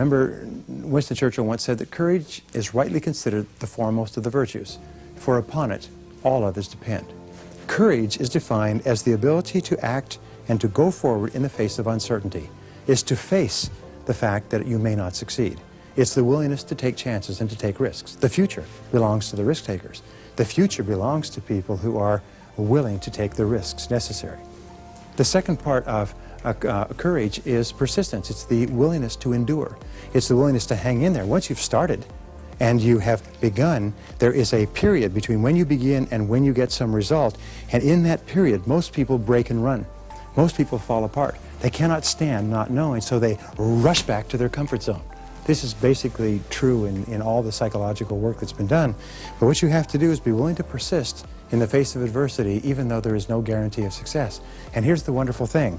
Remember, Winston Churchill once said that courage is rightly considered the foremost of the virtues, for upon it all others depend. Courage is defined as the ability to act and to go forward in the face of uncertainty. It's to face the fact that you may not succeed. It's the willingness to take chances and to take risks. The future belongs to the risk takers. The future belongs to people who are willing to take the risks necessary. The second part of courage is persistence. It's the willingness to endure. It's the willingness to hang in there. Once you've started and you have begun, there is a period between when you begin and when you get some result. And in that period, most people break and run. Most people fall apart. They cannot stand not knowing, so they rush back to their comfort zone. This is basically true in all the psychological work that's been done. But what you have to do is be willing to persist in the face of adversity, even though there is no guarantee of success. And here's the wonderful thing.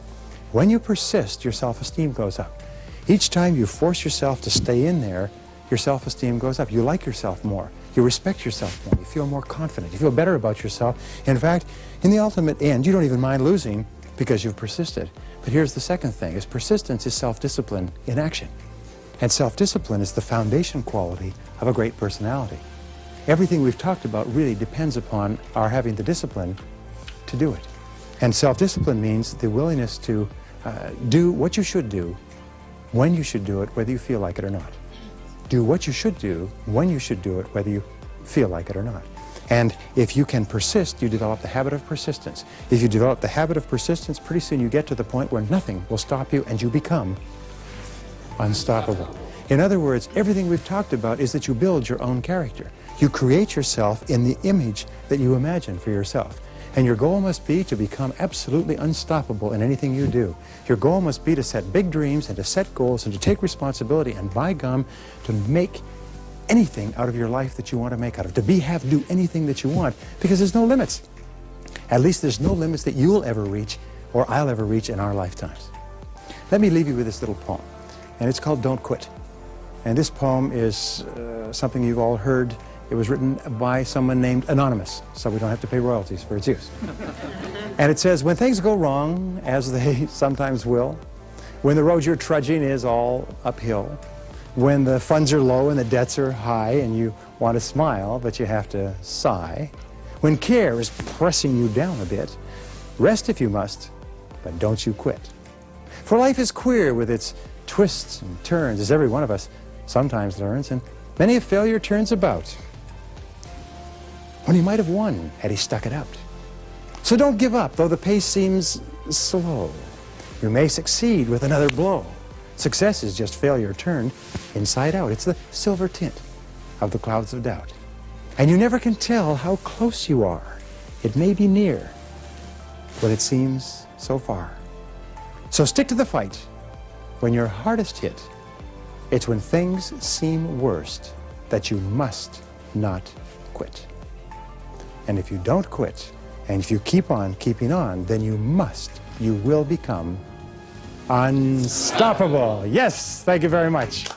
When you persist, your self-esteem goes up. Each time you force yourself to stay in there, your self-esteem goes up. You like yourself more. You respect yourself more. You feel more confident. You feel better about yourself. In fact, in the ultimate end, you don't even mind losing because you've persisted. But here's the second thing, is persistence is self-discipline in action. And self-discipline is the foundation quality of a great personality. Everything we've talked about really depends upon our having the discipline to do it. And self-discipline means the willingness to do what you should do, when you should do it, whether you feel like it or not. Do what you should do, when you should do it, whether you feel like it or not. And if you can persist, you develop the habit of persistence. If you develop the habit of persistence, pretty soon you get to the point where nothing will stop you and you become unstoppable. In other words, everything we've talked about is that you build your own character. You create yourself in the image that you imagine for yourself. And your goal must be to become absolutely unstoppable in anything you do. Your goal must be to set big dreams and to set goals and to take responsibility and, by gum, to make anything out of your life that you want to make out of. To do anything that you want, because there's no limits. At least there's no limits that you'll ever reach or I'll ever reach in our lifetimes. Let me leave you with this little poem, and it's called Don't Quit. And this poem is something you've all heard. It was written by someone named Anonymous, so we don't have to pay royalties for its use. And it says, when things go wrong, as they sometimes will, when the road you're trudging is all uphill, when the funds are low and the debts are high and you want to smile but you have to sigh, when care is pressing you down a bit, rest if you must, but don't you quit. For life is queer with its twists and turns, as every one of us sometimes learns, and many a failure turns about when he might have won had he stuck it out. So don't give up, though the pace seems slow. You may succeed with another blow. Success is just failure turned inside out. It's the silver tint of the clouds of doubt. And you never can tell how close you are. It may be near, but it seems so far. So stick to the fight when you're hardest hit. It's when things seem worst that you must not quit. And if you don't quit, and if you keep on keeping on, then you will become unstoppable. Yes, thank you very much.